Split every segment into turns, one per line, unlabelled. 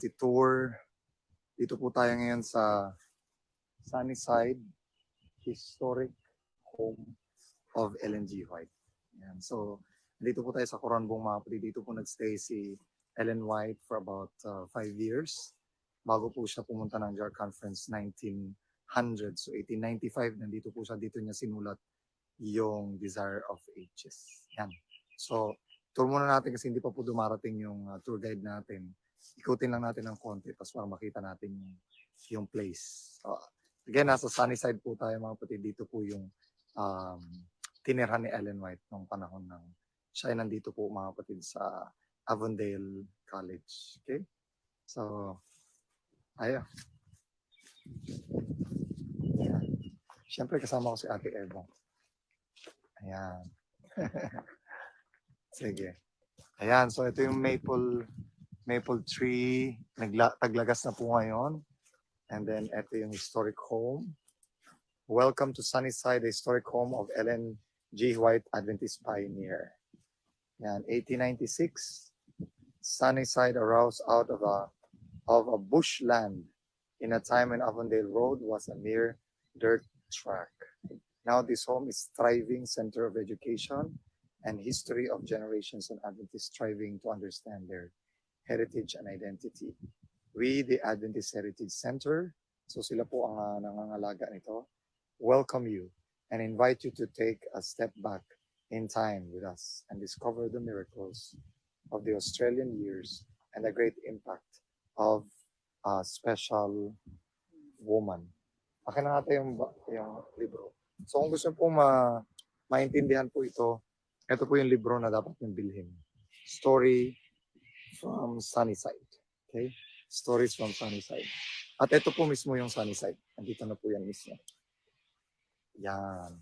tour. Dito po tayo ngayon sa Sunnyside, historic home of Ellen G. White. Yan. So, dito po tayo sa Cooranbong mga kapatid. Dito po nagstay si Ellen White for about 5 years bago po siya pumunta ng JAR Conference 1900. So, 1895, nandito po siya. Dito niya sinulat yung Desire of Ages. Yan. So, tour muna natin kasi hindi pa po dumarating yung tour guide natin. Ikutin lang natin ng konti tapos para makita natin yung place. Again, nasa Sunnyside po tayo mga kapatid. Dito po yung tinirhan ni Ellen White nung panahon ng siya ay nandito po mga kapatid sa Avondale College. Okay? So, ayan. Ayan. Siyempre kasama ko si Ate Eva. Ayan. Sige. Ayan, so ito yung maple tree, taglagas na po ngayon. And then ito yung historic home. Welcome to Sunnyside, the historic home of Ellen G. White, Adventist pioneer. Yan, 1896, Sunnyside arose out of a bushland in a time when Avondale Road was a mere dirt track. Now this home is thriving center of education and history of generations of Adventists striving to understand their heritage and identity. We, the Adventist Heritage Center, so sila po ang nangangalaga nito, welcome you and invite you to take a step back in time with us and discover the miracles of the Australian years and the great impact of a special woman. Akin na natin yung libro. So kung gusto po maintindihan po ito po yung libro na dapat yung bilhin. Story from Sunnyside. Okay? Stories from Sunnyside. At ito po mismo yung Sunnyside. Andito na po yan mismo. Yan.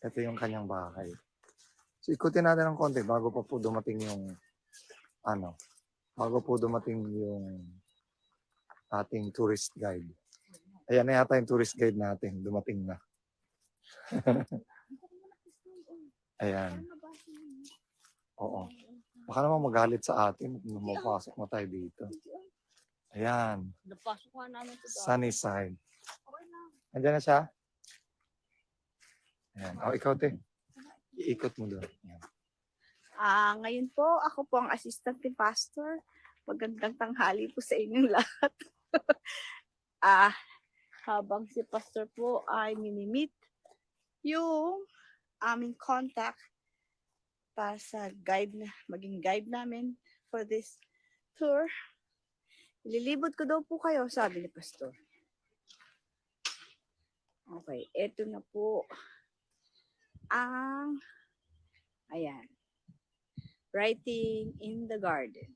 Ito yung kanyang bahay. So ikutin natin ng konti bago pa po dumating yung ating tourist guide. Ayan na yata yung tourist guide natin. Dumating na. Ayan. Oo. Baka naman magalit sa atin kung mapasok mo tayo dito. Ayan.
Napasok nga namin ito.
Sunnyside. Andiyan na siya? Ayan. O, ikaw, te. Iikot mo doon. Ayan.
Ngayon po, ako po ang assistant ni Pastor. Magandang tanghali po sa inyong lahat. Habang si Pastor po ay minimit yung aming contact para sa maging guide namin for this tour. Ililibot ko daw po kayo, sabi ni Pastor. Okay, eto na po ayan, writing in the garden.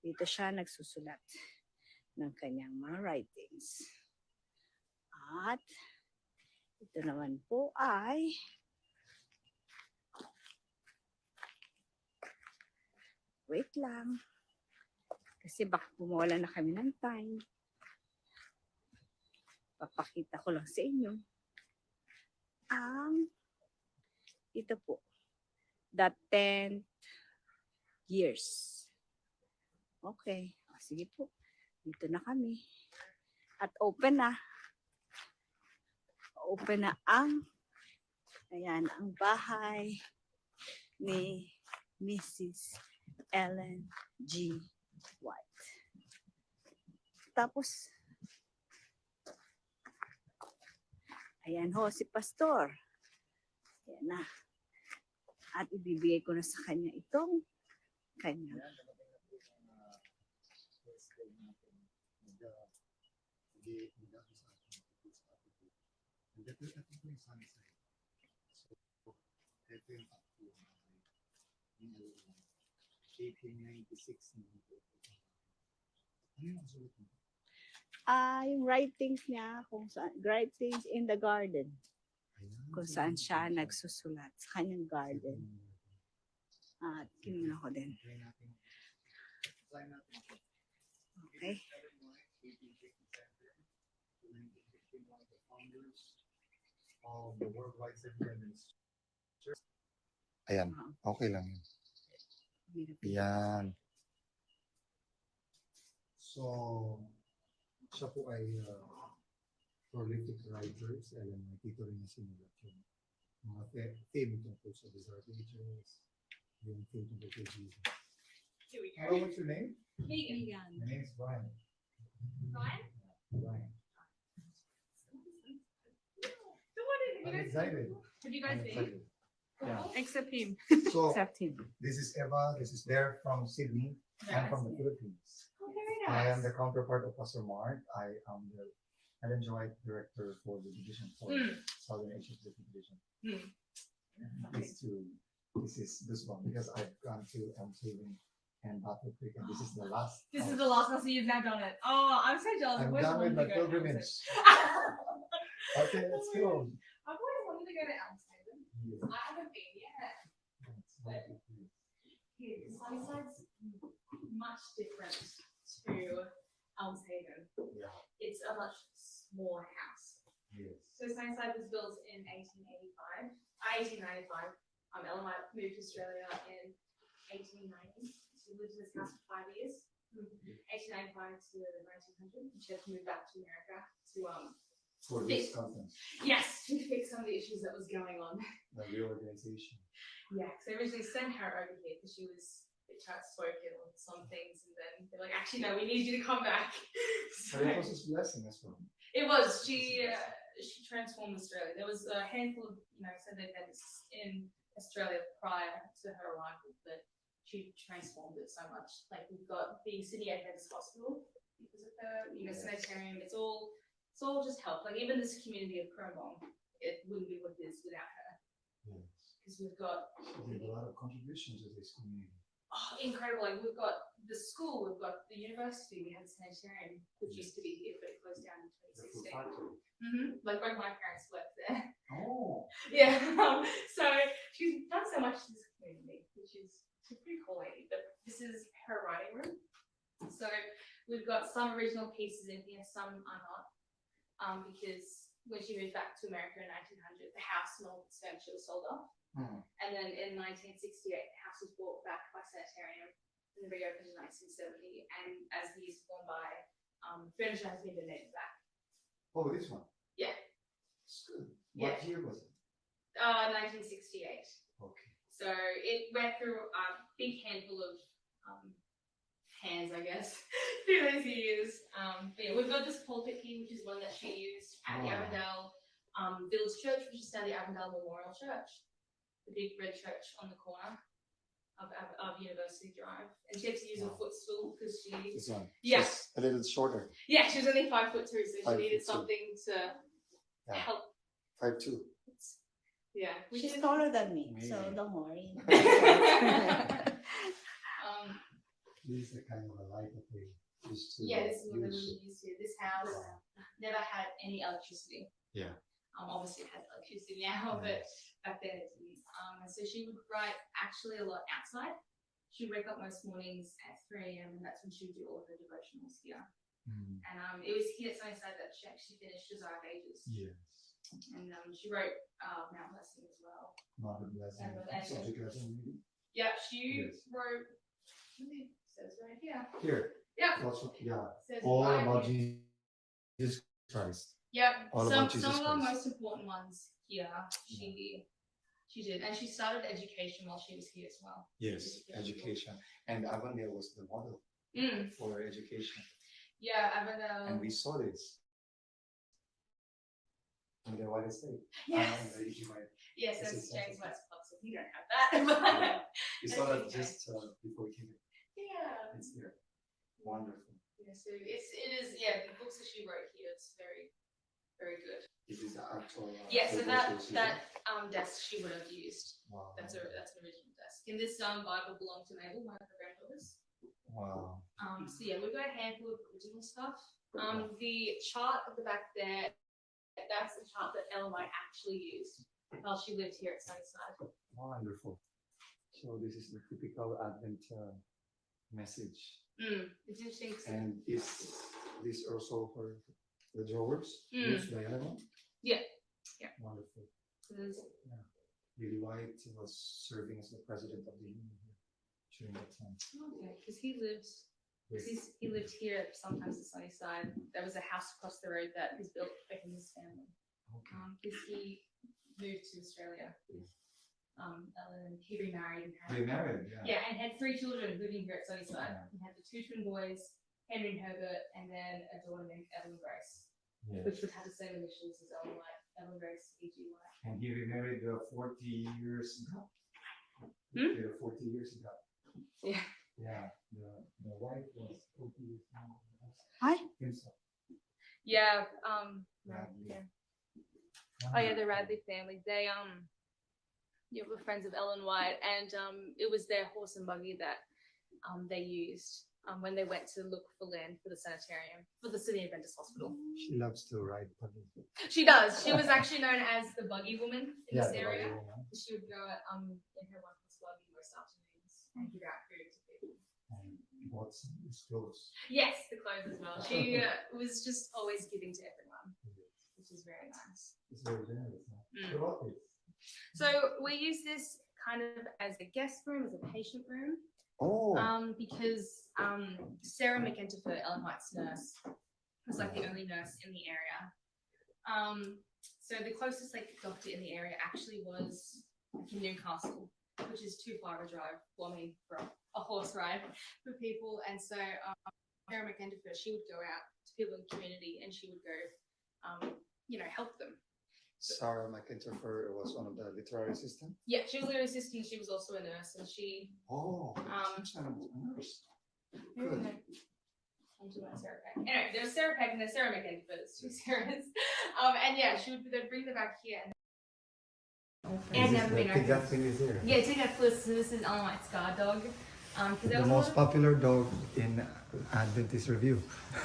Dito siya nagsusulat ng kanyang mga writings. At ito naman po ay wait lang. Kasi baka pumawala na kami ng time. Papakita ko lang sa inyo. Ito po. The 10th years. Okay. Sige po. Dito na kami. At open na. Open na ang bahay ni Mrs. Ellen G. White. Tapos, ayan ho, si Pastor. Ayan na. At ibibigay ko na sa kanya itong kanya.
Ito yung 1896 na ito. Ano yung sulat mo?
Yung writings niya, writings in the garden. Kung saan siya nagsusulat sa kanyang garden. At kinuha ko din. Okay.
Ayan, okay lang yun. Ayan. So, siya po ay prolific writers. Alam, nakita rin niya sinulat yung mga theme tungkol sa Desert Ages, yung theme tungkol kay Jesus.
Here we
Hello,
go.
what's your name?
Megan.
My name is Brian.
Ryan?
Brian. I'm excited.
Have you
I'm
guys been?
excited. Yeah.
Except him.
So,
Except him.
this is Eva, this is Dare from Sydney. I'm from the Philippines.
Oh, very
I
nice.
am the counterpart of Pastor Mark. I am the Ellen White director for the division for Southern Asia Pacific Division. This is this one because I've gone to Elmhaven and Battle Creek, and this is the last.
This is the last one, so you've now done it. Oh, I'm so jealous.
I'm
I've always
done with
wanted
my
to go to
pilgrimage.
Elmhaven.
Okay, let's go.
I've always wanted to go to Elmhaven.
Yeah.
I haven't been yet. Sunnyside's much different to Elmhaven.
Yeah.
It's a much smaller house.
Yes.
So Sunnyside was built in 1895. Ellen White moved to Australia in 1890. She lived in this house for 5 years, from 1895 to 1900. And she had to move back to America to
For this conference,
to fix some of the issues that was going on.
the reorganization.
Yeah, because they originally sent her over here because she was a bit outspoken on some things, and then they're like, actually, no, we need you to come back. So
But it was his blessing as well.
it was. She transformed Australia. There was a handful of said events in Australia prior to her arrival, but she transformed it so much. Like we've got the City Adventist Hospital because of her, sanitarium. It's all just helped. Like even this community of Cooranbong, it wouldn't be what it is without her.
Yes.
Because we've got
She did a lot of contributions to this community.
incredible. Like we've got the school, we've got the university, we had a sanitarium, which used to be here, but it closed down in
The food
2016.
factory.
Like both my parents worked there.
Oh.
Yeah. So she's done so much to this community, which is she's a pretty cool lady. But this is her writing room. So we've got some original pieces in here, some are not. Because when she moved back to America in 1900, the house and all its furniture was sold off. And then in 1968, the house was bought back by Sanitarium and reopened in 1970. And as the years have gone by, furniture has been donated back.
Oh, this one.
Yeah.
It's good.
Yeah.
What year was it?
1968.
Okay.
So it went through a big handful of hands, I guess, through those years. But yeah, we've got this pulpit here, which is one that she used at the Avondale Village Church, which is now the Avondale Memorial Church, the big red church on the corner of University Drive. And she had to use a footstool because
This one.
Yeah.
Just a little shorter.
Yeah, she was only 5'2", so she
5'2".
needed something to
Yeah.
help.
5'2".
Yeah,
She's taller than me, so
Maybe.
don't worry.
This is the kind of a light that they used to
Yeah, this is what they
use.
really used to. This house never had any electricity.
Yeah.
Obviously it has electricity now, but back then it didn't. And so she would write actually a lot outside. She'd wake up most mornings at 3 a.m. and that's when she would do all of her devotionals here. And it was here at Sunnyside that she actually finished Desire of Ages.
Yes.
And she wrote Mount Blessing as well.
Not a blessing.
And-
Subject lesson maybe?
Yeah, she
Yes.
wrote, it says right here.
Here.
Yeah.
Also, yeah.
Says
All
right
about
here.
Jesus Christ.
Yep.
All
Some
about Jesus
of the
Christ.
most important ones here she did. And she started education while she was here as well.
Yes, education. And Avondale was the model for education.
Yeah, Avondale.
And we saw this in the White Estate.
Yes.
The EG White.
Yes,
This
that's
is
James
something.
White's club, so we don't have that.
We saw that
Okay.
just before we came in.
Yeah.
It's there. Wonderful.
Yeah, so it is the books that she wrote here, it's very, very good.
It is the actual.
Yeah, so
photos here.
that desk she would have used.
Wow.
That's an original desk. And this Bible belonged to Mabel, one of her granddaughters.
Wow.
So yeah, we've got a handful of original stuff. The chart at the back there, that's the chart that Ellen White actually used while she lived here at Sunnyside.
Wonderful. So this is the typical Advent message.
It's interesting.
And is this also for the drawers?
Mm.
Used by anyone?
Yeah. Yeah.
Wonderful.
There's-
Billy White was serving as the president of the union here during that time.
Okay, because he lives He lived here sometimes in Sunnyside. There was a house across the road that was built for him and his family.
Okay.
Because he moved to Australia with Ellen, and he remarried and had
Remarried, yeah.
and had 3 children living here at Sunnyside.
Yeah.
He had the 2 twin boys, Henry and Herbert, and then a daughter named Ellen Grace,
Yeah.
which would have the same initials as Ellen White, Ellen Grace, E.G. White.
And he remarried 40 years ago.
Hmm?
40 years ago.
Yeah.
Yeah. The wife was 40 years ago.
Hi.
Himself.
Yeah.
Radley.
Yeah. Oh yeah, the Radley family. They were friends of Ellen White, and it was their horse and buggy that they used when they went to look for land for the sanitarium for the Sydney Adventist Hospital.
She loves to ride buggy.
She does. She was actually known as the buggy woman in this
the
area.
buggy woman.
She would go in her one horse buggy most afternoons and give out food to people.
And bought some of his clothes.
Yes, the clothes as well. She was just always giving to everyone, which is very nice.
It's very generous. Huh?
Mm.
What about this?
So we use this kind of as a guest room, as a patient room,
Oh.
because Sarah McIntyre, Ellen White's nurse, was like the only nurse in the area. So the closest like doctor in the area actually was like in Newcastle, which is too far a drive for me for a horse ride for people. And so Sarah McIntyre, she would go out to people in the community and she would go, help them.
Sarah McIntyre was one of the literary assistants.
Yeah, she was a literary assistant. She was also a nurse, and she.
Oh, she's a nurse.
Good. I'm talking about Sarah Peck. Anyway, there's Sarah Peck and there's Sarah McIntyre, but there's 2 Sarahs. And yeah, they'd bring them back here. And never been
Tigger thing is there.
Yeah, Tigger Plus. So this is Ellen White's guard dog.
The most popular dog in Adventist Review.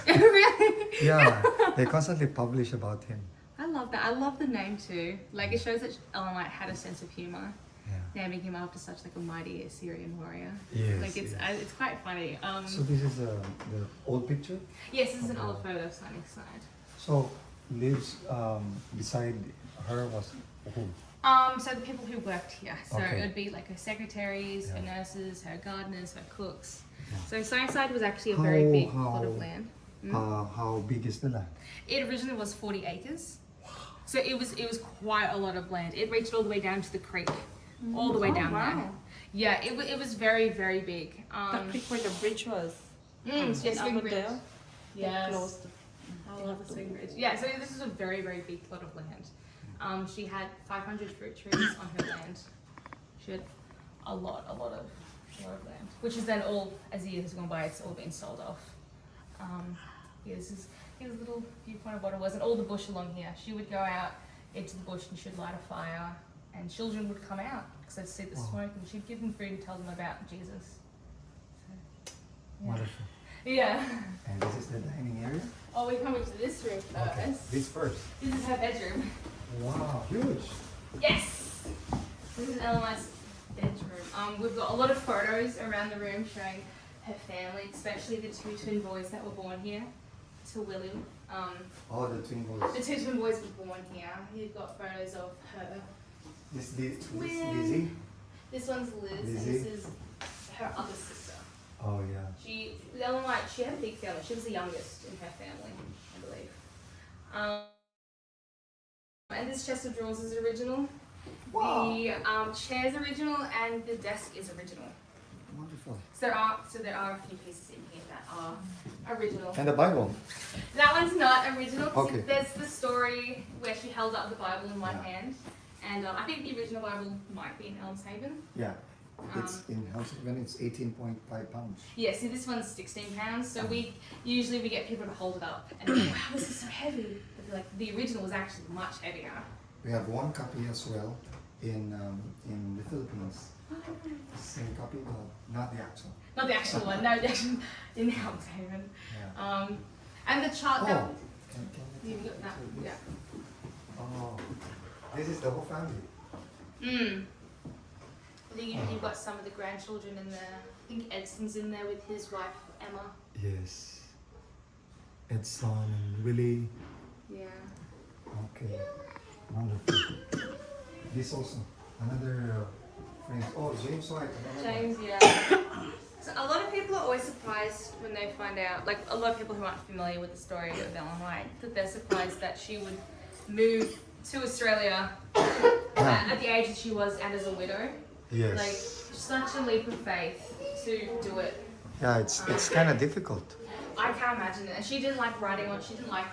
Really?
Yeah, they constantly publish about him.
I love that. I love the name too. Like it shows that Ellen White had a sense of humor,
Yeah.
naming him after such like a mighty Assyrian warrior.
Yes.
Like it's quite funny.
So this is the old picture.
Yes, this is an old photo of Sunnyside.
So lives beside her was who?
So the people who worked here. So
Okay.
it would be like her secretaries, her
Yeah.
nurses, her gardeners, her cooks.
Yeah.
So Sunnyside was actually a very big plot of
How-
land.
How big is the land?
It originally was 40 acres. So it was quite a lot of land. It reached all the way down to the creek, all the way down there. Yeah, it was very, very big.
The creek where the bridge was.
Yes,
In
Swing Bridge.
Austalia.
Yes.
Close to.
I love the Swing Bridge. Yeah, so this is a very, very big plot of land. She had 500 fruit trees on her land. She had a lot of land, which is then all, as the years has gone by, it's all been sold off. Here's a little viewpoint of what it was, and all the bush along here. She would go out into the bush and she'd light a fire, and children would come out because they'd see the smoke, and she'd give them food and tell them about Jesus. So, yeah.
Wonderful.
Yeah.
And this is the dining area.
Oh, we come into this room first.
Okay. This first.
This is her bedroom.
Wow, huge.
Yes. This is Ellen White's bedroom. We've got a lot of photos around the room showing her family, especially the 2 twin boys that were born here to Willie.
Oh, the twin boys.
The 2 twin boys were born here. You've got photos of her.
This
Twin.
Lizzie.
This one's Liz, and
Lizzie.
this is her other sister.
Oh yeah.
Ellen White, she had a big family. She was the youngest in her family, I believe. And this chest of drawers is original.
Wow.
The chair's original, and the desk is original.
Wonderful.
So there are a few pieces in here that are original.
And the Bible.
That one's not original.
Okay.
There's the story where she held up the Bible in one
Yeah.
hand, and I think the original Bible might be in Elm's Haven.
Yeah. It's in House of it's 18.5 pounds.
Yeah, see this one's 16 pounds, so we get people to hold it up and they're like, wow, this is so heavy. But like the original was actually much heavier.
We have one copy as well in the Philippines. Same copy, but not the actual.
Not the actual one, no, the actual in Elm's Haven.
Yeah.
And the chart that
Oh. Can
you've got that, yeah.
Oh, this is the whole family.
I think you've got some of the grandchildren in there. I think Edson's in there with his wife Emma.
Yes. Edson and Willie.
Yeah.
Okay. Wonderful. This also another friend. Oh, James White. another one.
James, yeah. So a lot of people are always surprised when they find out, like a lot of people who aren't familiar with the story of Ellen White, that they're surprised that she would move to Australia at the age that she was and as a widow.
Yes.
Like such a leap of faith to do it.
Yeah, it's kind of difficult.
I can't imagine it. And she didn't like riding on. She didn't like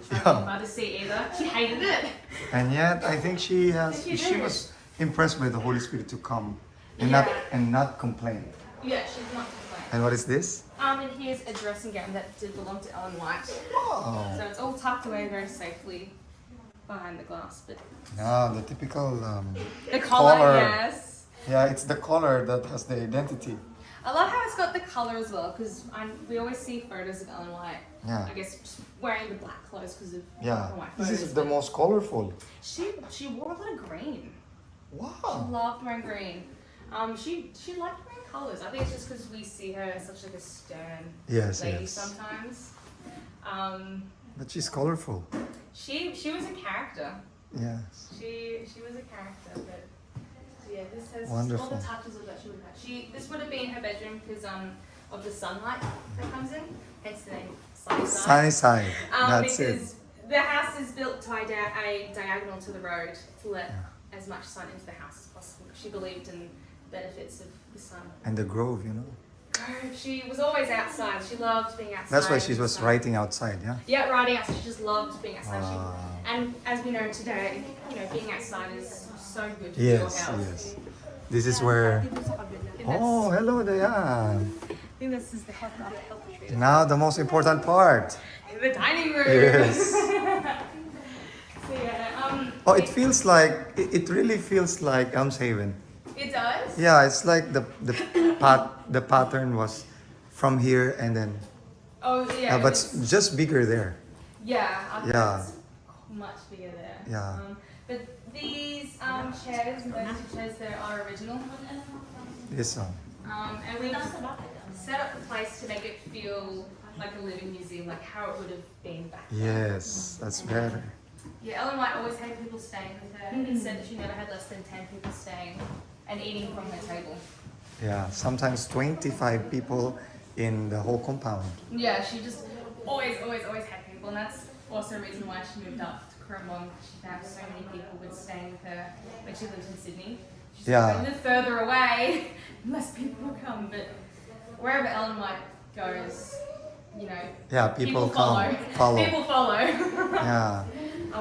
traveling by the sea either. She hated it.
And yet, I think she
did.
was impressed by the Holy Spirit to come and
Yeah.
not complain.
Yeah, she's not complaining.
And what is this?
And here's a dressing gown that did belong to Ellen White.
Oh,
So it's all tucked away very safely behind the glass. But
yeah, the typical
the collar,
collar.
yes.
Yeah, it's the collar that has the identity.
I love how it's got the color as well because we always see photos of Ellen White.
Yeah.
I guess just wearing the black clothes because of
Yeah,
Ellen White
this
photos.
is the most colorful.
She wore a lot of green. She
Wow.
loved wearing green. She liked wearing colors. I think it's just because we see her as such like a stern
Yes,
lady
yes.
sometimes.
But she's colorful.
She was a character.
Yes.
She was a character, but yeah, this has all
Wonderful.
the touches of that she would have. This would have been her bedroom because of the sunlight that comes in, hence the name Sunnyside.
Sunnyside. That's
because
it.
the house is built a diagonal to the road to let as much sun into the house as possible. She believed in the benefits of the sun.
And the grove, you know.
She was always outside. She loved being outside.
That's why she
in the
was
sun.
writing outside, yeah?
Yeah, riding outside. She just loved being outside.
Wow.
And as we know today, being outside is so good for
Yes,
your health.
yes. This is where... Oh, hello, Diane.
I think this is the health retreat.
Now the most important part.
The dining room.
Yes.
So yeah,
Oh, it feels like, it really feels like Elms Haven.
it does.
Yeah, it's like the pattern was from here and then,
Oh yeah.
but
it's-
just bigger there.
yeah. I think
Yeah.
it's much bigger there.
Yeah.
But these chairs and those two chairs there are original.
This one.
And we set up the place to make it feel like a living museum, like how it would have been back then.
Yes, that's better.
Yeah, Ellen White always had people staying with her. It said that she never had less than 10 people staying and eating from her table.
Yeah, sometimes 25 people in the whole compound.
Yeah, she just always had people, and that's also a reason why she moved up to Cooranbong. She found so many people would stay with her when she lived in Sydney. She said,
Yeah.
"If I live further away, less people will come." But wherever Ellen White goes,
Yeah, people
follow.
follow.
People follow.
Yeah.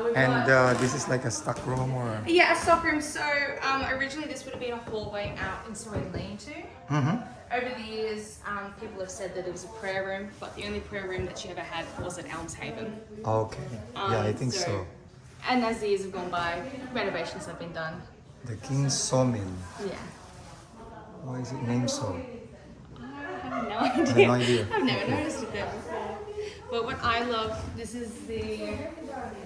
We've
And
got-
this is like a stock room or...
yeah, a stock room. So originally this would have been a hallway out into a lean-to.
Mm-hmm.
Over the years, people have said that it was a prayer room, but the only prayer room that she ever had was at Elms Haven.
Okay. Yeah, I think so.
And as the years have gone by, renovations have been done.
The King's Sawmill.
Yeah.
Why is it named so?
I have no
I have
idea.
no idea.
I've never noticed it there before. But what I love, this is the...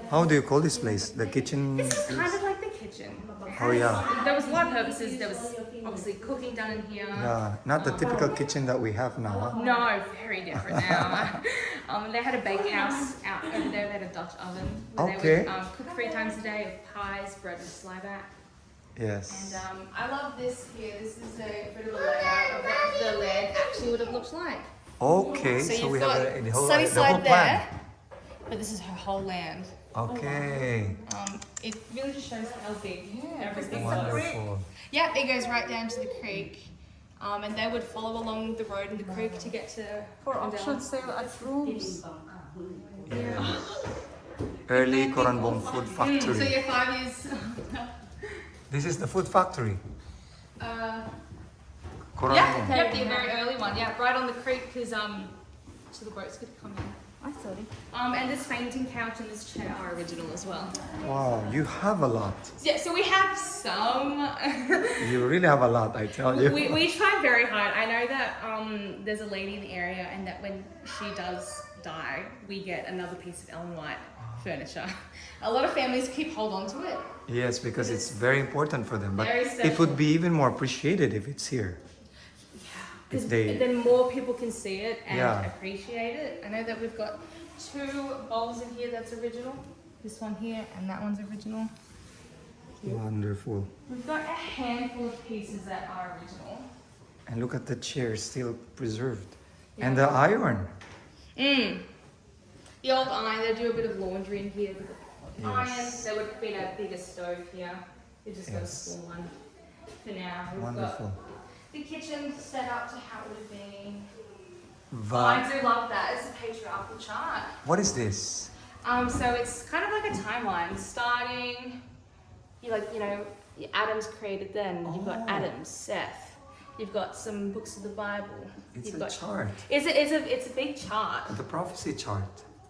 How do you call this place? The kitchen?
This is kind of like the kitchen.
Oh yeah.
There was a lot of purposes. There was obviously cooking done in here.
Yeah, not the typical kitchen that we have now. Huh?
No, very different now. They had a bakehouse out over there. They had a Dutch oven. Where
Okay.
They would cook 3 times a day of pies, bread, and slabat.
Yes.
And I love this here. This is a bit of a layout of what the land actually would have looked like.
Okay,
So
so
you've
we
got
have the whole
Sunnyside
plan.
there, but this is her whole land.
Okay,
It really just shows how big everything was.
wonderful.
Yeah, it goes right down to the creek. And they would follow along the road and the creek to get to
For
Cooranbong.
auction sale at rooms.
Early Cooranbong Food
So
Factory.
yeah, 5 years.
This is the food factory. Cooranbong.
Yeah, yep, the very early one. Yeah, right on the creek because so the boats could come in.
I'm sorry.
And this fainting couch and this chair are original as well.
Wow, you have a lot.
Yeah, so we have some.
You really have a lot, I tell you.
we try very hard. I know that there's a lady in the area, and that when she does die, we get another piece of Ellen White furniture. A lot of families keep hold on to it.
Yes, because it's very important for them. But
Very
it would be even more appreciated if it's here.
Because
If they-
then more people can see it and
Yeah.
appreciate it. I know that we've got 2 bowls in here that's original. This one here and that one's original.
Wonderful.
We've got a handful of pieces that are original.
And look at the chair, still preserved. And the iron.
The old iron, they do a bit of laundry in here with the iron.
Yes.
There would have been a bigger stove here. We just got a
Yes.
small one for now. We've
Wonderful.
got the kitchen set up to how it would have been.
Va-
I do love that. It's a patriarchal chart.
what is this?
So it's kind of like a timeline starting. Adam's created then. You've got
Oh.
Adam, Seth. You've got some books of the Bible.
It's
You've
a
got
chart.
it's a big chart.
The prophecy chart.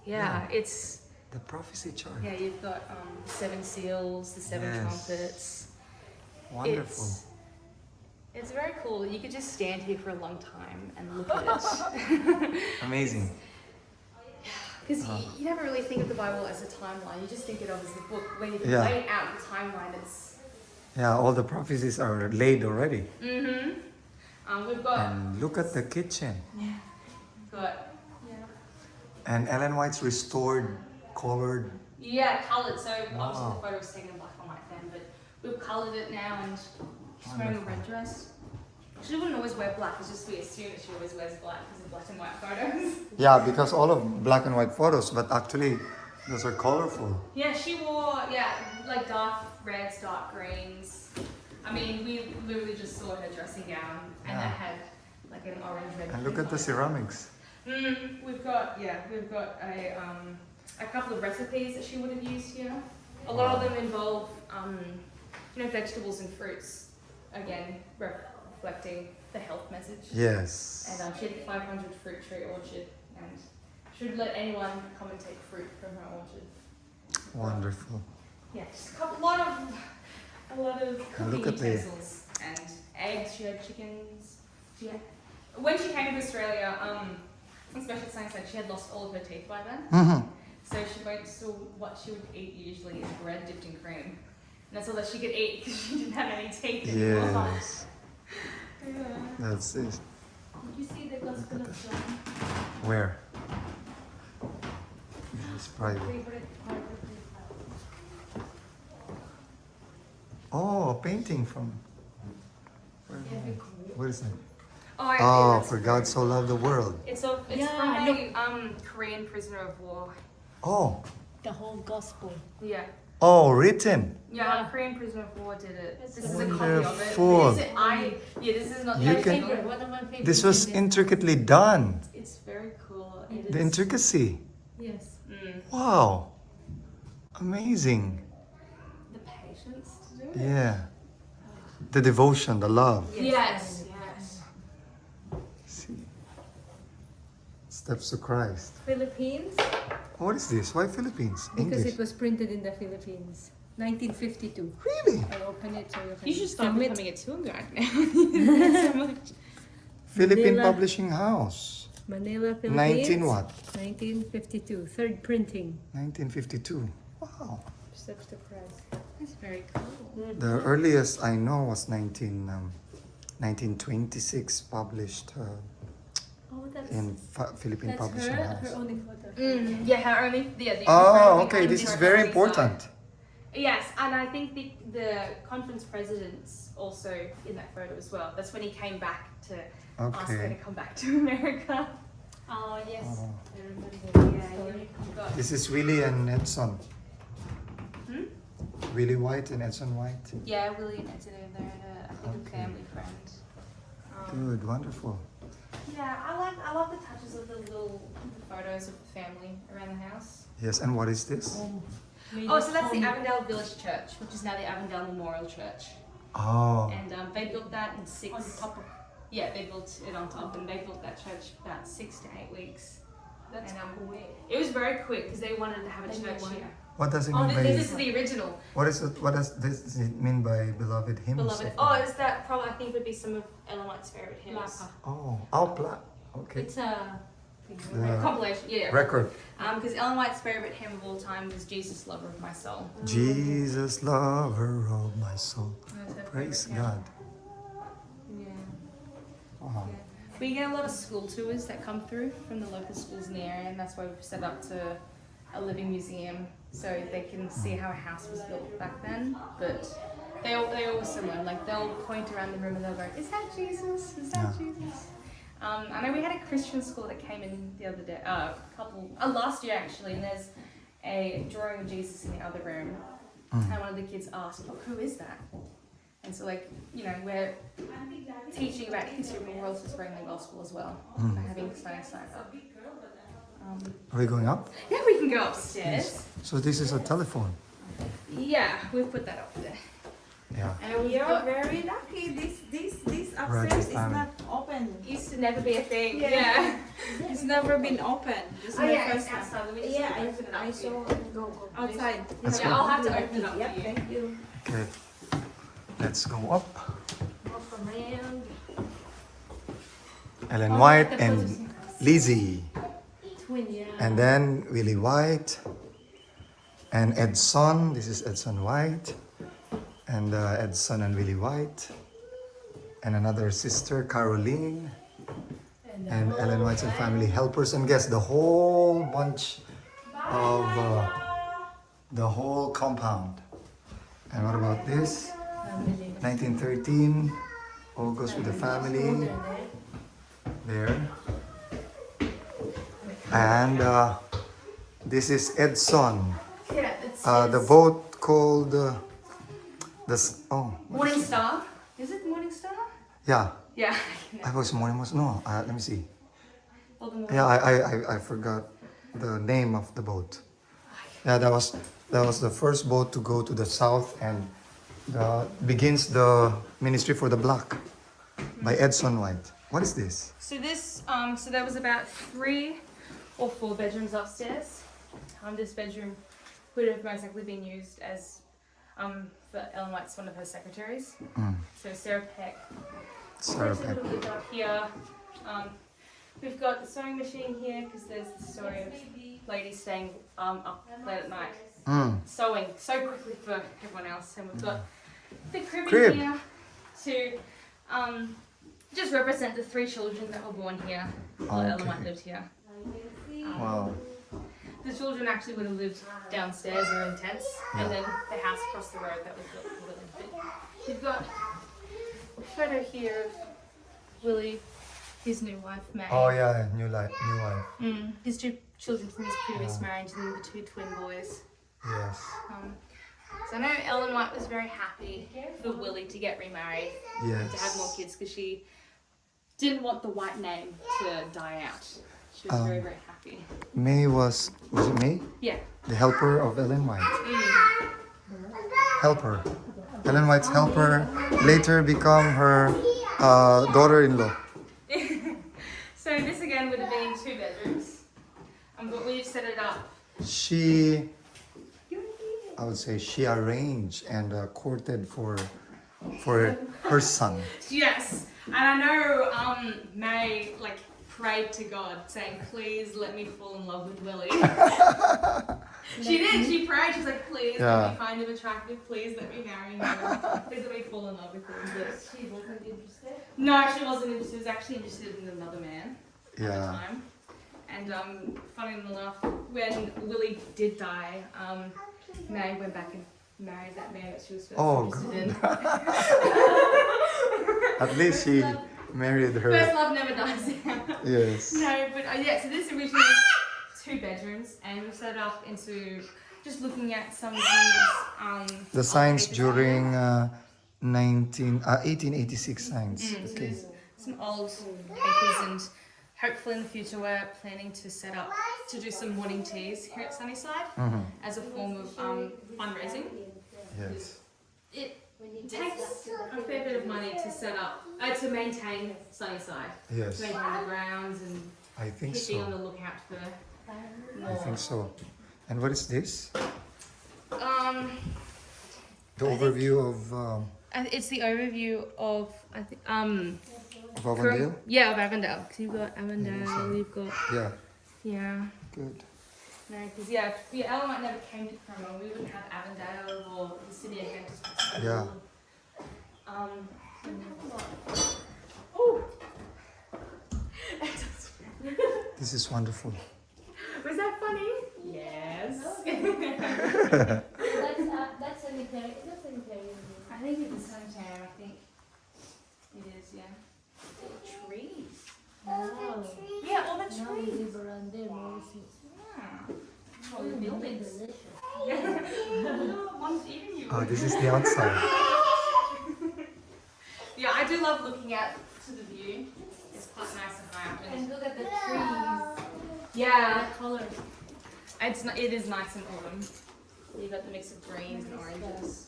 Yeah, it's
The prophecy chart.
yeah. You've got the 7 seals, the 7
Yes.
trumpets.
Wonderful.
It's very cool. You could just stand here for a long time and look at it.
Amazing.
Because you never really think of the Bible as a timeline. You just think of it as the book. When you
Yeah.
lay it out the timeline, it's
Yeah, all the prophecies are laid already.
we've got
And look at the kitchen.
got
And Ellen White's restored, colored.
coloured. So obviously
Wow.
the photo was taken in black and white then, but we've coloured it now, and she's wearing a red dress. She wouldn't always wear black. It's just we assume that she always wears black because of black and white photos.
Yeah, because all of black and white photos, but actually those are colorful.
Yeah, she wore like dark reds, dark greens. I mean, we literally just saw her dressing gown, and that had like an orange red.
And look at the ceramics.
We've got a couple of recipes that she would have used here. A lot of them involve vegetables and fruits. Again, reflecting the health message.
Yes.
And she had a 500 fruit tree orchard, and she would let anyone come and take fruit from her orchard.
Wonderful.
Yeah, just a lot of cooking
look at the-
utensils and eggs. She had chickens. When she came to Australia, especially at Sunnyside, she had lost all of her teeth by then.
Mm-hmm.
So what she would eat usually is bread dipped in cream, and that's all that she could eat because she didn't have any teeth anymore.
Yes. That's it.
Did you see the Gospel of John?
Where? It's private. Oh, a painting from. What is that? Oh, for God so loved the world.
It's from a Korean prisoner of war.
Oh.
The whole gospel.
Yeah.
Oh, written.
Yeah, a Korean prisoner of war did it. This is a copy of
Wonderful.
it. This is not
You
my
can-
favorite.
One of my favorite.
This was intricately done.
It's very cool.
The intricacy.
Yes.
Wow. Amazing.
The patience to do it.
Yeah. The devotion, the love.
Yes.
See. Steps to Christ.
Philippines,
What is this? Why Philippines?
because
English.
it was printed in the Philippines. 1952.
Really?
I open it so you can
You should start
film it.
becoming a tour guide now. So much.
Philippine
Manila.
Publishing House.
Manila, Philippines.
19 what?
1952. Third printing.
1952. Wow.
Steps to Christ.
That's very cool.
The earliest I know was 1926, published
Oh, that's
in Philippine
that's
Publishing
her.
House.
Her only photo.
Yeah, her only. Yeah. The
Oh,
only
okay. This is
her
very
only
important.
side. Yes, and I think the conference president's also in that photo as well. That's when he came back to ask her to
Okay.
come back to America.
Oh, yes.
Oh.
I remember the
Yeah,
story.
you've got.
This is Willie and Edson.
Hmm?
Willie White and Edson White.
Yeah, Willie and Edson are there, and I think
Okay.
a family friend.
Good, wonderful.
Yeah, I love the touches of the little photos of the family around the house.
Yes, and what is this?
Made
Oh,
it
so that's the
home.
Avondale Village Church, which is now the Avondale Memorial Church,
Oh,
and they built that in six.
On top of.
Yeah, they built it on top, and they built that church about 6 to 8 weeks.
That's
And,
cool.
It was very quick because they wanted to have a
Then you
church
want-
here.
what does it
Oh,
mean by?
this is the original.
What is it? What does this mean by beloved hymns?
Beloved.
of
Oh,
God?
is that probably, I think, would be some of Ellen White's favorite hymns.
Lapa.
Oh, okay.
It's a
The
Compilation, yeah.
record.
Because Ellen White's favorite hymn of all time was Jesus, Lover of My Soul.
Jesus, lover of my soul.
That's her
Praise
favorite hymn.
God.
Yeah.
Wow.
We get a lot of school tours that come through from the local schools in the area, and that's why we've set up to a living museum so they can see how a house was built back then. But they all were similar. Like they'll point around the room and they'll go, "Is that Jesus? Is that Jesus?" I know we had a Christian school that came in the other day, last year actually, and there's a drawing of Jesus in the other room, and one of the kids asked, "Oh, who is that?" And so, like, you know, we're teaching about history, but we're also spreading the gospel as well by having Sunnyside up.
Are we going up?
Yeah, we can go upstairs.
So this is a telephone.
Yeah, we've put that up there.
Yeah.
And
We are very lucky. This
Right,
upstairs is
family.
not open.
used to never be a thing.
Yeah.
Yeah.
It's never been open. This is
Oh
my
yeah,
first
it's
time.
outside. Let me just open it up
I
for you.
saw go.
Outside.
Let's
Yeah,
go.
I'll have to open it up
Yep,
for you.
thank you.
Okay. Let's go up.
Walk around.
Ellen
Oh,
White
the
and
photos.
Lizzie.
Twin, yeah.
And then Willie White and Edson. This is Edson White. And Edson and Willie White. And another sister, Caroline. And Ellen White's and family helpers and guests. The whole bunch of the whole compound. And what about this? 1913. August with the family. There. And this is Edson.
Yeah, it's
The boat called
Morning Star. Is it Morning Star?
yeah.
Yeah.
I was morning was no. Let me see.
Or the morning.
Yeah, I forgot the name of the boat. Yeah, that was the first boat to go to the south and begins the ministry for the black by Edson White. What is this?
So this, so there was about 3 or 4 bedrooms upstairs. This bedroom would have most likely been used as, for Ellen White's one of her secretaries. So Sarah Peck.
Sarah
Takes a
Peck.
little bit up here. We've got the sewing machine here because there's the story of ladies staying up late at night sewing so quickly for everyone else. And we've got the crib
Crib.
in here to just represent the 3 children that were born here while Ellen
Okay.
White lived here.
Wow.
The children actually would have lived downstairs or in tents, and then the house across the road that was built for Willie. But you've got a photo here of Willie, his new wife May.
Oh yeah, new wife.
His 2 children from his previous marriage, and then the 2 twin boys.
Yes.
So I know Ellen White was very happy for Willie to get remarried and to have more
Yes.
kids because she didn't want the White name to die out. She was very, very happy.
May was it May?
Yeah.
The helper of Ellen White. Helper. Ellen White's helper later become her daughter-in-law.
So this again would have been 2 bedrooms, but we've set it up.
I would say she arranged and courted for her son.
Yes, and I know May like prayed to God saying, "Please let me fall in love with Willie." She did. She prayed. She was like, "Please let me find him attractive. Please let me marry him. Please let me fall in love with him." But
She wasn't interested.
no, she wasn't interested. She was actually interested in another man at the
Yeah.
time. And funny enough, when Willie did die, May went back and married that man that she was first
Oh,
interested in.
At least she married her.
First love never dies.
Yes.
No, but yeah, so this originally was 2 bedrooms, and we set it up into just looking at some of these.
The signs during 1886 signs.
So
Okay.
there's some old papers, and hopefully in the future we're planning to set up to do some morning teas here at Sunnyside as a form of fundraising.
Yes.
It takes a fair bit of money to set up, to maintain Sunnyside,
Yes.
to maintain the grounds and
I think
keeping on
so.
the lookout for
I
more.
think so. And what is this? The
I think-
overview of
It's the overview of
Avondale?
Yeah, of Avondale. Because you've got Avondale,
Yeah.
you've got
Yeah. Good.
No, because Ellen White never came to Cooranbong. We wouldn't have Avondale or the city of Adventist.
Yeah.
Oh,
This is wonderful.
was that funny? Yes.
That's sanitary. That's sanitary.
I think it's a sanitarium, I think. It is, yeah. Trees.
Wow.
Yeah, all the
Now we
trees.
live around there, Moses.
Yeah. All the buildings.
Delicious.
One's eating you.
Oh, this is the outside.
Yeah, I do love looking out to the view. It's quite nice and high up.
And look at the trees.
Yeah,
The colors.
it is nice and autumn. You've got the mix of greens and oranges.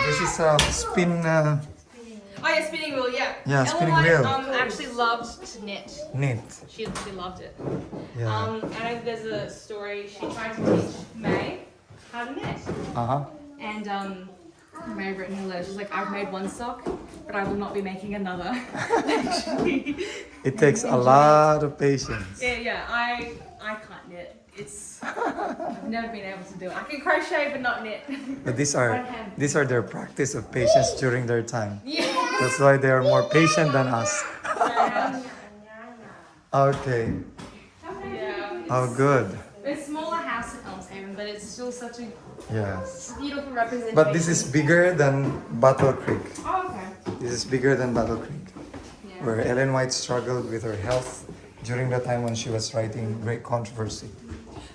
This is a spin
Oh yeah, spinning wheel, yeah.
Yeah, spinning
Ellen
wheel.
actually loved to knit.
knit.
She loved it.
Yeah.
And there's a story, she tried to teach May how to knit.
Uh-huh.
And May wrote in her letter, she's like, I've made one sock, but I will not be making another.
It takes a lot of patience.
Yeah, I can't knit. I've never been able to do it. I can crochet but not knit.
But these
One
are
hand.
their practice of patience during their time.
Yeah.
That's why they are more patient than us. Okay.
Yeah.
Oh, good.
It's a smaller house in Elmshaven, but it's still such a
Yes.
beautiful representation.
But this is bigger than Battle Creek.
Oh, okay.
This is bigger than Battle Creek,
Yeah.
where Ellen White struggled with her health during the time when she was writing Great Controversy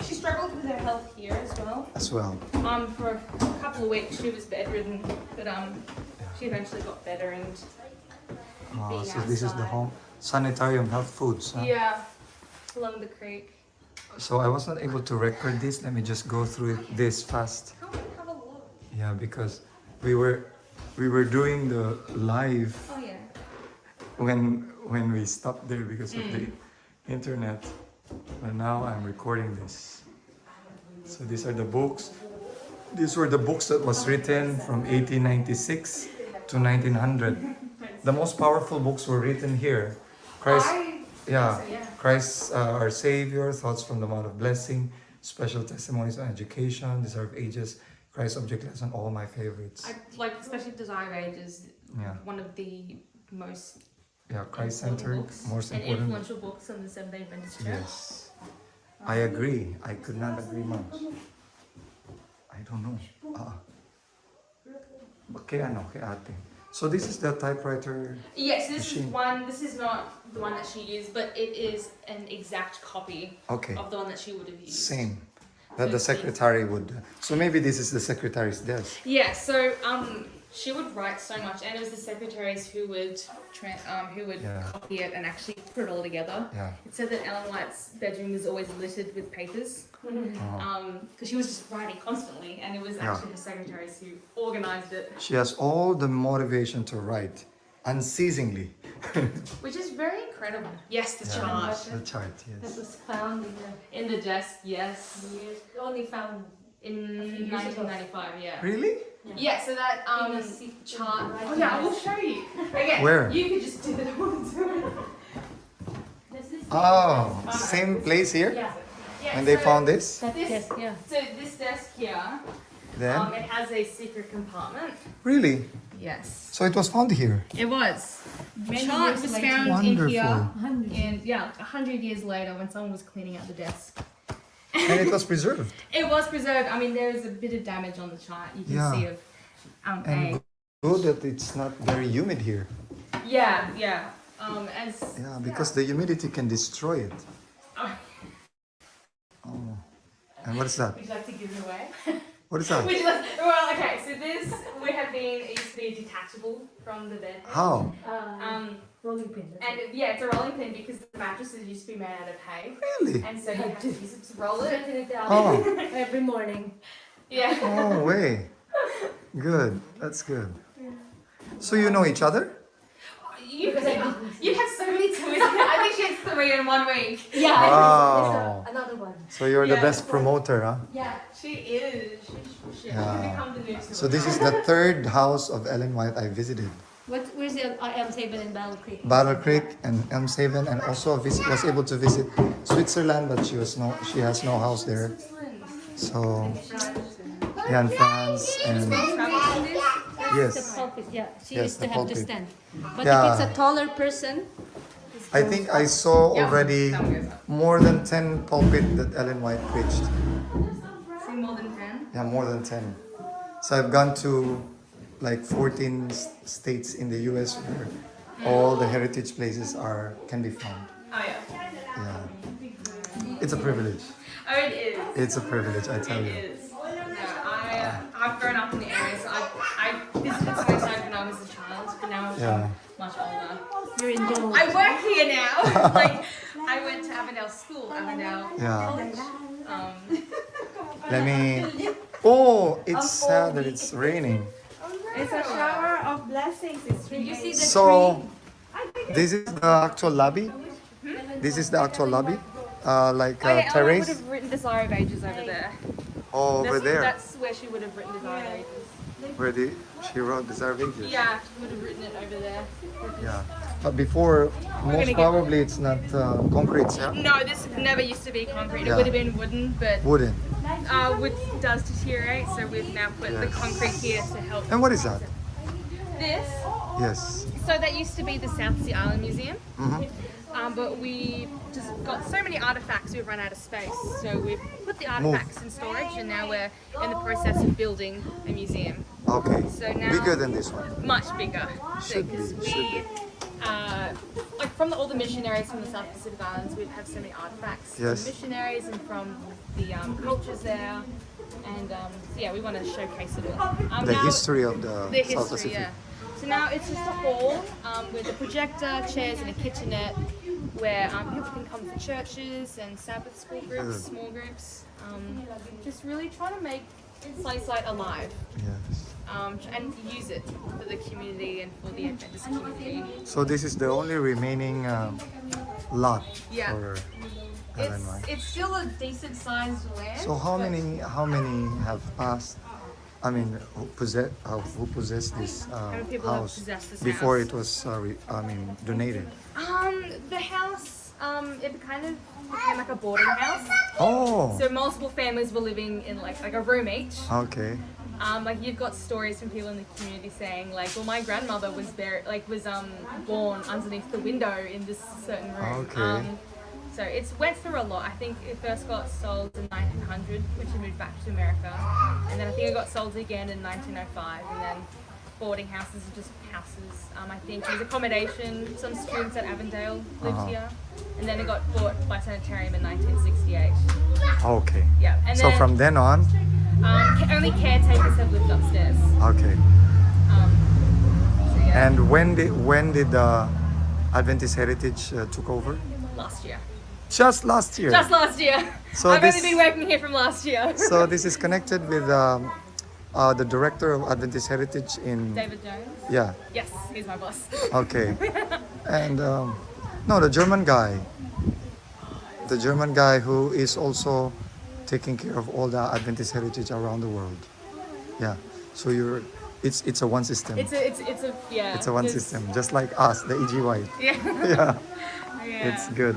She struggled with her health here as well.
as well.
For a couple of weeks she was bedridden, but she eventually got better and
Oh,
Being
so this is the
outside.
home sanitarium health foods. Huh?
yeah, along the creek.
So I was not able to record this. Let me just go through this fast.
Come and have a look.
Yeah, because we were doing the live
Oh yeah.
when we stopped there because of the internet. But now I'm recording this. So these are the books. These were the books that was written from 1896 to 1900. The most powerful books were written here. Christ, yeah,
so, yeah.
Christ, our Savior, Thoughts from the Mount of Blessing, Special Testimonies on Education, Desire of Ages, Christ Object Lesson, all my favorites.
I like especially Desire of Ages.
Yeah.
One of the most
Yeah, Christ-centered,
books
most
and
important.
influential books on the Seventh-day Adventist Church.
Yes, I agree. I could not agree much. I don't know. Kay ano, kay ate. So this is the typewriter.
Yes, this
Machine.
is one. This is not the one that she used, but it is an exact copy
Okay,
of the one that she would have used.
same. That the secretary would. So maybe this is the secretary's desk.
Yeah. So she would write so much, and it was the secretaries who would
Yeah.
copy it and actually put it all together.
Yeah.
It said that Ellen White's bedroom was always littered with papers.
Oh.
Because she was just writing constantly, and it was
Yeah.
actually the secretaries who organized it,
She has all the motivation to write unceasingly.
which is very incredible. Yes, the
Yeah,
chart
the chart,
That
yes.
was found in
in the desk. Yes,
the years. Only found
in
few years ago.
1995. Yeah.
Really?
Yeah. So that
in a seat
chart.
right
Oh yeah, I
now.
will show you. Okay.
Where?
You could just do it all the time.
This is
Oh, same place here?
yeah.
Yeah,
When they
so
found this?
That
This-
yes, yeah.
So this desk here,
Then?
it has a secret compartment.
Really?
Yes.
So it was found here?
It was. The
Many
chart
years
was
later.
found in here,
Wonderful.
100.
and yeah, 100 years later when someone was cleaning out the desk.
And it was preserved.
It was preserved. I mean, there is a bit of damage on the chart. You can
Yeah.
see of
And good that it's not very humid here.
yeah. As
Yeah, because the humidity can destroy it.
Oh.
Oh. And what is that?
would you like to give it away?
What is that?
Would you like? Well, okay. So this would have been it used to be detachable from the bed.
How?
Rolling pin. that's
And
it.
yeah, it's a rolling pin because the mattresses used to be made out of hay,
Really?
and so you have to use it to roll it.
Straighten it down
Oh.
every morning.
Yeah.
Oh, way. Good. That's good. So you know each other?
You have so many twins. I think she had 3 in 1 week.
Yeah.
Wow.
There's another one.
So you're the
Yeah.
best promoter, huh?
Yeah, she is. She
Yeah.
can become the new
So this is the third house of Ellen White I visited.
Where's the M7 in Battle Creek?
Battle Creek and Elmshaven, and also was able to visit Switzerland, but she has no house there. So yeah, in France and
The
yes,
pulpit, yeah. She
Yes,
used
the
to have to
pulpit.
stand. But
Yeah.
if it's a taller person,
I think I saw
Yeah,
already
that one goes up.
more than 10 pulpit that Ellen White preached.
See more than 10?
Yeah, more than 10. So I've gone to like 14 states in the US where all the heritage places can be found.
Oh yeah.
Yeah. It's a privilege.
Oh, it is.
It's a privilege, I tell
It
you.
is. No, I've grown up in the area, so I visited Sunnyside when I was a child, but now I'm
Yeah.
much older.
You're in gold.
I work here now. Like, I went to Avondale School, Avondale.
Yeah.
Um,
Let me. Oh, it's sad that it's raining.
It's a shower of blessings. It's
Did you see the
So, this is the actual lobby. This is the actual lobby, like
oh yeah, Ellen would
terrace.
have written Desire of Ages over there.
Oh, over there,
That's where she would have written Desire of Ages.
where she wrote Desire of Ages.
Yeah, she would have written it over there.
Yeah. But before, most
get-
probably it's not concrete, yeah?
No, this never used to be concrete.
Yeah.
It would have been wooden, but
Wooden.
wood does deteriorate, so we've now put the
Yes.
concrete here to help.
And what is that?
This,
Yes.
so that used to be the South Sea Island Museum,
Mm-hmm.
but we just got so many artifacts we've run out of space. So we've put the artifacts in storage, and now we're in the process of building a museum.
Okay.
So now
Bigger than this one.
much bigger.
Should be,
'cause
should be.
like from all the missionaries from the South Pacific Islands, we have so many artifacts
Yes.
from missionaries and from the cultures there. And so yeah, we want to showcase it all.
The
now-
history of the,
the
South
history,
Pacific.
yeah. So now it's just a hall with a projector, chairs, and a kitchenette where people can come for churches and Sabbath school groups, small groups. Just really trying to make Sunnyside alive
Yes.
and use it for the community and for the Adventist community.
So this is the only remaining lot
Yeah.
for Ellen, right?
It's still a decent sized land.
So how
but,
many have passed? I mean, who possessed this
many people have
house
possessed this
before
house?
it was donated?
The house, it kind of became like a boarding house.
Oh,
So multiple families were living in like a room each.
okay.
Like you've got stories from people in the community saying like, well, my grandmother was born underneath the window in this certain room.
Okay.
So it's went through a lot. I think it first got sold in 1900, which it moved back to America, and then I think it got sold again in 1905, and then boarding houses are just houses. I think there's accommodation. Some students at Avondale lived here, and then it got bought by Sanitarium in 1968.
Okay.
Yeah, and
So
then
from then on,
only caretakers have lived upstairs.
okay.
So yeah,
And when did the Adventist Heritage took over?
last year.
Just last year.
Just last year.
So
I've
this-
only been working here from last year.
So this is connected with the director of Adventist Heritage in.
David Jones.
Yeah.
Yes, he's my boss.
Okay. And no, the German guy. The German guy who is also taking care of all the Adventist heritage around the world. Yeah. So it's a one system.
It's a yeah.
It's a one
there's-
system, just like us, the EGY.
Yeah.
Yeah.
Yeah.
It's good.